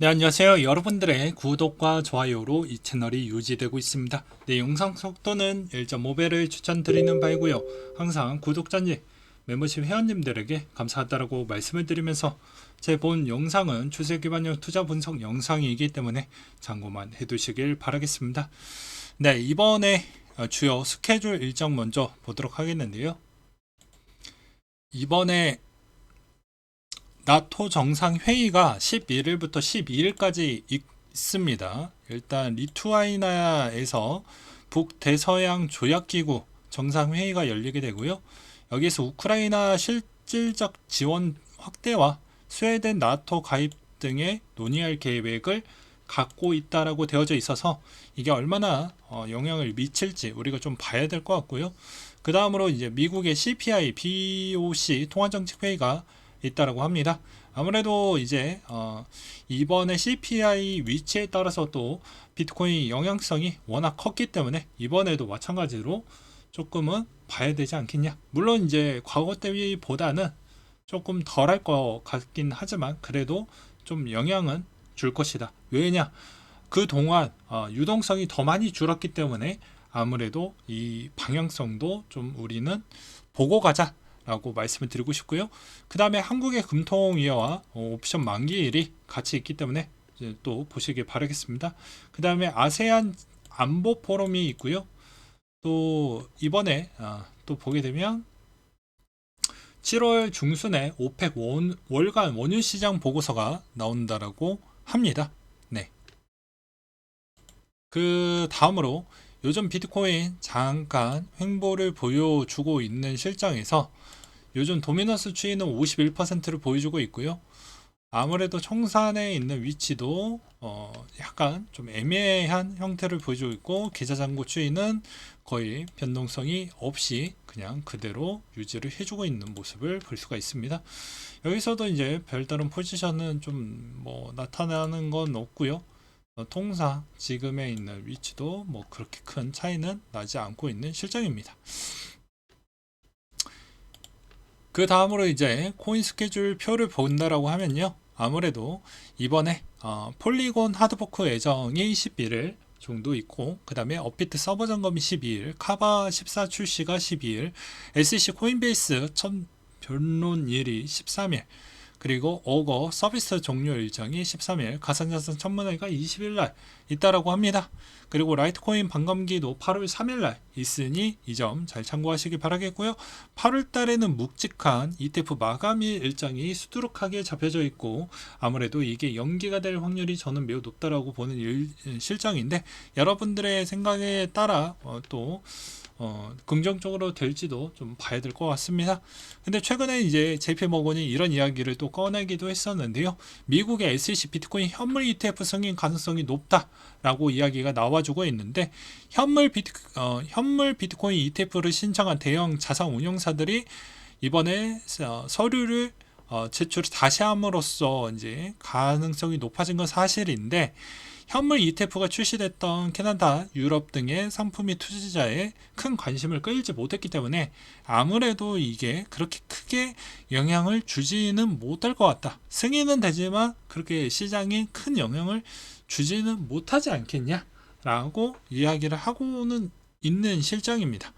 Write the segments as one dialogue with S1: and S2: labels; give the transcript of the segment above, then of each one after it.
S1: 네, 안녕하세요. 여러분들의 구독과 좋아요로 이 채널이 유지되고 있습니다. 네, 영상 속도는 1.5배를 추천드리는 바이고요. 항상 구독자님, 멤버십 회원님들에게 감사하다라고 말씀을 드리면서 제 본 영상은 추세 기반형 투자 분석 영상이기 때문에 참고만 해두시길 바라겠습니다. 네, 이번에 주요 스케줄 일정 먼저 보도록 하겠는데요. 이번에 나토 정상회의가 11일부터 12일까지 있습니다. 일단 리투아니아에서 북대서양 조약기구 정상회의가 열리게 되고요. 여기서 우크라이나 실질적 지원 확대와 스웨덴 나토 가입 등의 논의할 계획을 갖고 있다라고 되어져 있어서 이게 얼마나 영향을 미칠지 우리가 좀 봐야 될 것 같고요. 그 다음으로 이제 미국의 CPI, BOC 통화정책회의가 있다라고 합니다. 아무래도 이제 이번에 CPI 위치에 따라서 또 비트코인 영향성이 워낙 컸기 때문에 이번에도 마찬가지로 조금은 봐야 되지 않겠냐. 물론 이제 과거 때보다는 조금 덜할 것 같긴 하지만 그래도 좀 영향은 줄 것이다. 왜냐? 그동안 유동성이 더 많이 줄었기 때문에 아무래도 이 방향성도 좀 우리는 보고 가자 라고 말씀을 드리고 싶고요. 그 다음에 한국의 금통위와 옵션 만기일이 같이 있기 때문에 이제 또 보시길 바라겠습니다. 그 다음에 아세안 안보 포럼이 있고요. 또 이번에 또 보게 되면 7월 중순에 오펙 월간 원유 시장 보고서가 나온다라고 합니다. 네. 그 다음으로 요즘 비트코인 잠깐 횡보를 보여주고 있는 실정에서 요즘 도미넌스 추이는 51%를 보여주고 있고요. 아무래도 청산에 있는 위치도 약간 좀 애매한 형태를 보여주고 있고 계좌잔고 추이는 거의 변동성이 없이 그냥 그대로 유지를 해주고 있는 모습을 볼 수가 있습니다. 여기서도 이제 별다른 포지션은 좀 뭐 나타나는 건 없고요. 통상 지금에 있는 위치도 뭐 그렇게 큰 차이는 나지 않고 있는 실정입니다. 그 다음으로 이제 코인 스케줄 표를 본다라고 하면요. 아무래도 이번에 폴리곤 하드포크 예정이 11일 정도 있고 그 다음에 업비트 서버 점검이 12일, 카바 14 출시가 12일, SEC 코인베이스 첫 변론일이 13일, 그리고 어거 서비스 종료 일정이 13일, 가상자산 천문회가 20일날 있다라고 합니다. 그리고 라이트코인 반감기도 8월 3일날 있으니 이 점 잘 참고하시기 바라겠고요. 8월달에는 묵직한 ETF 마감일 일정이 수두룩하게 잡혀져 있고 아무래도 이게 연기가 될 확률이 저는 매우 높다라고 보는 실정인데 여러분들의 생각에 따라 또 긍정적으로 될지도 좀 봐야 될 것 같습니다. 근데 최근에 이제 JP모건이 이런 이야기를 또 꺼내기도 했었는데요. 미국의 SEC 비트코인 현물 ETF 승인 가능성이 높다라고 이야기가 나와주고 있는데 현물 비트코인 ETF를 신청한 대형 자산 운용사들이 이번에 서류를 제출을 다시 함으로써 이제 가능성이 높아진 건 사실인데 현물 ETF가 출시됐던 캐나다, 유럽 등의 상품이 투자자의 큰 관심을 끌지 못했기 때문에 아무래도 이게 그렇게 크게 영향을 주지는 못할 것 같다. 승인은 되지만 그렇게 시장에 큰 영향을 주지는 못하지 않겠냐? 라고 이야기를 하고는 있는 실정입니다.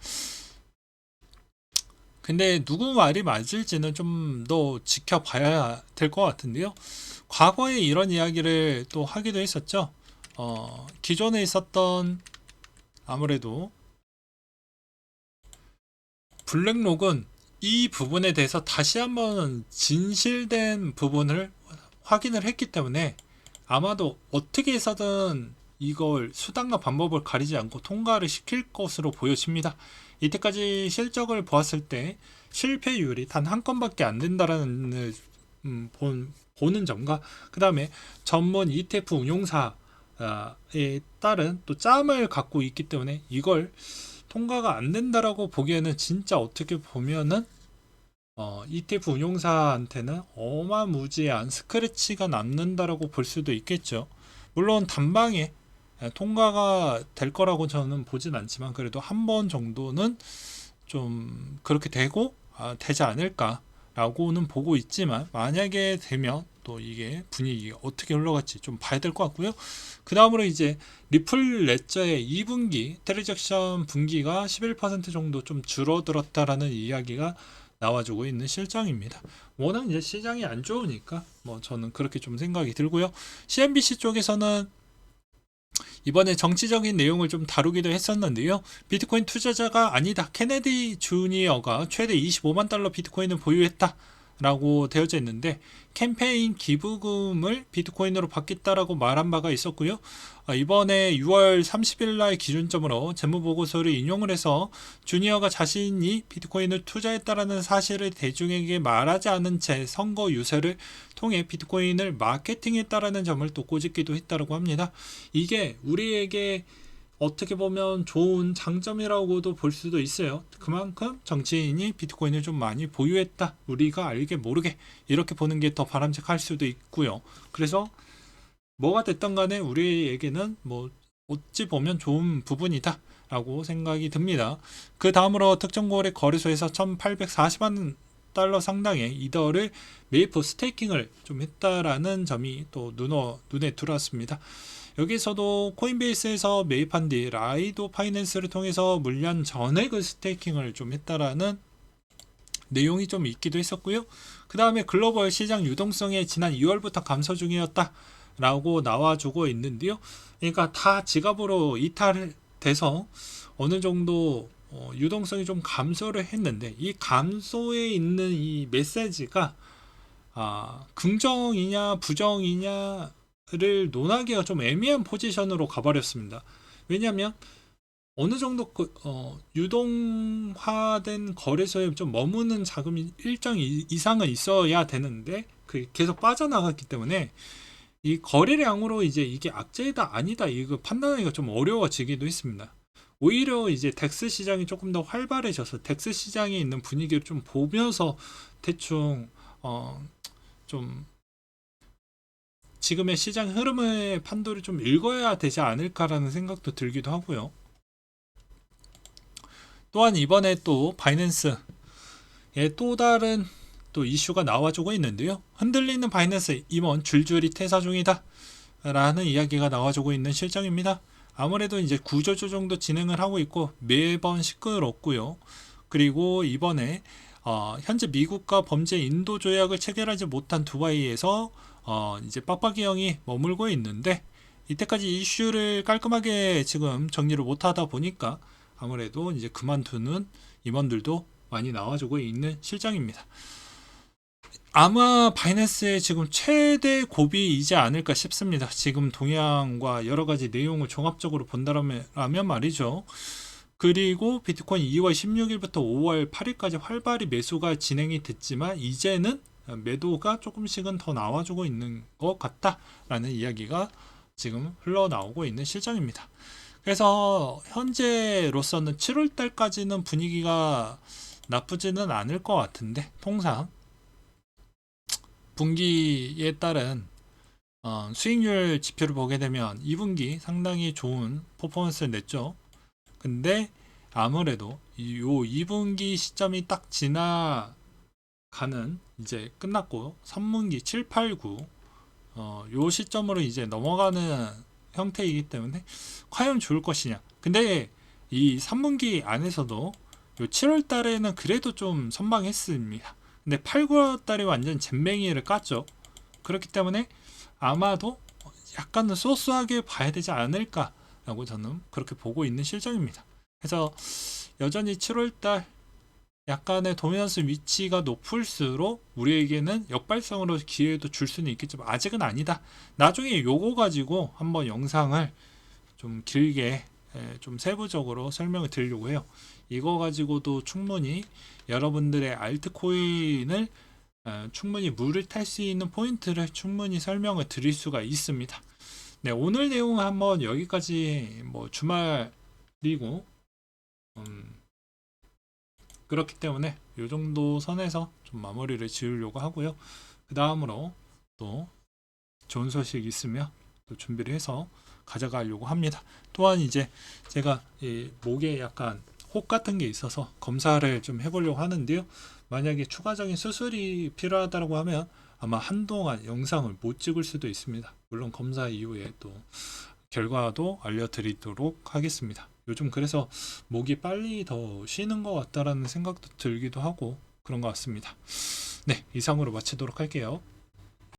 S1: 근데 누구 말이 맞을지는 좀 더 지켜봐야 될 것 같은데요. 과거에 이런 이야기를 또 하기도 했었죠. 기존에 있었던 아무래도 블랙록은 이 부분에 대해서 다시 한번 진실된 부분을 확인을 했기 때문에 아마도 어떻게 해서든 이걸 수단과 방법을 가리지 않고 통과를 시킬 것으로 보여집니다. 이때까지 실적을 보았을 때 실패율이 단 한 건밖에 안 된다라는 보는 점과 그 다음에 전문 ETF 운용사에 따른 또 짬을 갖고 있기 때문에 이걸 통과가 안 된다라고 보기에는 진짜 어떻게 보면은 ETF 운용사한테는 어마무지한 스크래치가 남는다라고 볼 수도 있겠죠. 물론 단방에 통과가 될 거라고 저는 보진 않지만 그래도 한 번 정도는 좀 그렇게 되고 되지 않을까 라고는 보고 있지만, 만약에 되면 또 이게 분위기가 어떻게 흘러갈지 좀 봐야 될 것 같고요. 그 다음으로 이제 리플 레저의 2분기 트랜잭션 분기가 11% 정도 좀 줄어들었다라는 이야기가 나와주고 있는 실정입니다. 워낙 이제 시장이 안 좋으니까 뭐 저는 그렇게 좀 생각이 들고요. CNBC 쪽에서는 이번에 정치적인 내용을 좀 다루기도 했었는데요. 비트코인 투자자가 아니다. 케네디 주니어가 최대 25만 달러 비트코인을 보유했다 라고 되어져 있는데, 캠페인 기부금을 비트코인으로 받겠다라고 말한 바가 있었고요. 이번에 6월 30일 날 기준점으로 재무보고서를 인용을 해서 주니어가 자신이 비트코인을 투자했다라는 사실을 대중에게 말하지 않은 채 선거 유세를 통해 비트코인을 마케팅했다라는 점을 또 꼬집기도 했다고 합니다. 이게 우리에게 어떻게 보면 좋은 장점이라고도 볼 수도 있어요. 그만큼 정치인이 비트코인을 좀 많이 보유했다, 우리가 알게 모르게 이렇게 보는 게 더 바람직할 수도 있고요. 그래서 뭐가 됐든 간에 우리에게는 뭐 어찌 보면 좋은 부분이다 라고 생각이 듭니다. 그 다음으로 특정 거래 거래소에서 1840만 달러 상당의 이더를 매입 후 스테이킹을 좀 했다라는 점이 또 눈에 들어왔습니다. 여기서도 코인베이스에서 매입한 뒤 라이도 파이낸스를 통해서 물량 전액을 스테이킹을 좀 했다라는 내용이 좀 있기도 했었고요. 그 다음에 글로벌 시장 유동성에 지난 2월부터 감소 중이었다 라고 나와주고 있는데요. 그러니까 다 지갑으로 이탈돼서 어느 정도 유동성이 좀 감소를 했는데, 이 감소에 있는 이 메시지가 긍정이냐 부정이냐를 논하기가 좀 애매한 포지션으로 가버렸습니다. 왜냐하면 어느 정도 유동화된 거래소에 좀 머무는 자금이 일정 이상은 있어야 되는데 그게 계속 빠져나갔기 때문에 이 거래량으로 이제 이게 악재이다 아니다 이거 판단하기가 좀 어려워지기도 했습니다. 오히려 이제 덱스 시장이 조금 더 활발해져서 덱스 시장에 있는 분위기를 좀 보면서 대충 좀 지금의 시장 흐름의 판도를 좀 읽어야 되지 않을까라는 생각도 들기도 하고요. 또한 이번에 또 바이낸스의 또 다른 또 이슈가 나와주고 있는데요. 흔들리는 바이낸스 임원 줄줄이 퇴사 중이다 라는 이야기가 나와주고 있는 실정입니다. 아무래도 이제 구조조정도 진행을 하고 있고 매번 시끄럽고요. 그리고 이번에 현재 미국과 범죄 인도 조약을 체결하지 못한 두바이에서 이제 빡빡이 형이 머물고 있는데, 이때까지 이슈를 깔끔하게 지금 정리를 못하다 보니까 아무래도 이제 그만두는 임원들도 많이 나와주고 있는 실정입니다. 아마 바이낸스의 지금 최대 고비이지 않을까 싶습니다. 지금 동향과 여러 가지 내용을 종합적으로 본다면 말이죠. 그리고 비트코인 2월 16일부터 5월 8일까지 활발히 매수가 진행이 됐지만 이제는 매도가 조금씩은 더 나와주고 있는 것 같다라는 이야기가 지금 흘러나오고 있는 실정입니다. 그래서 현재로서는 7월달까지는 분위기가 나쁘지는 않을 것 같은데, 통상 분기에 따른 수익률 지표를 보게 되면 2분기 상당히 좋은 퍼포먼스를 냈죠. 근데 아무래도 요 2분기 시점이 딱 지나가는, 이제 끝났고 3분기 7, 8, 9 요 시점으로 이제 넘어가는 형태이기 때문에 과연 좋을 것이냐. 근데 이 3분기 안에서도 요 7월 달에는 그래도 좀 선방했습니다. 근데 8, 9월 달에 완전 잼맹이를 깠죠. 그렇기 때문에 아마도 약간은 소소하게 봐야 되지 않을까 라고 저는 그렇게 보고 있는 실정입니다. 그래서 여전히 7월 달 약간의 도미넌스 위치가 높을수록 우리에게는 역발성으로 기회도 줄 수는 있겠지만 아직은 아니다. 나중에 요거 가지고 한번 영상을 좀 길게 좀 세부적으로 설명을 드리려고 해요. 이거 가지고도 충분히 여러분들의 알트코인을 충분히 물을 탈 수 있는 포인트를 충분히 설명을 드릴 수가 있습니다. 네, 오늘 내용은 한번 여기까지, 뭐 주말이고 그렇기 때문에 이 정도 선에서 좀 마무리를 지으려고 하고요. 그 다음으로 또 좋은 소식 있으면 또 준비를 해서 가져가려고 합니다. 또한 이제 제가 이 목에 약간 혹 같은 게 있어서 검사를 좀 해보려고 하는데요. 만약에 추가적인 수술이 필요하다고 하면 아마 한동안 영상을 못 찍을 수도 있습니다. 물론 검사 이후에 또 결과도 알려드리도록 하겠습니다. 요즘 그래서 목이 빨리 더 쉬는 것 같다라는 생각도 들기도 하고 그런 것 같습니다. 네, 이상으로 마치도록 할게요.